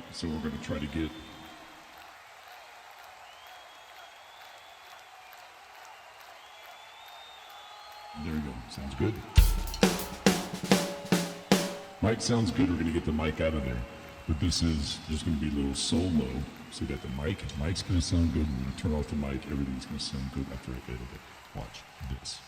right, so we're going to try to get... There we go. Sounds good. Mic sounds good. We're going to get the mic out of there. But this is, there's going to be a little solo. So we got the mic. Mic's going to sound good. We're going to turn off the mic. Everything's going to sound good after I edit it. Watch this.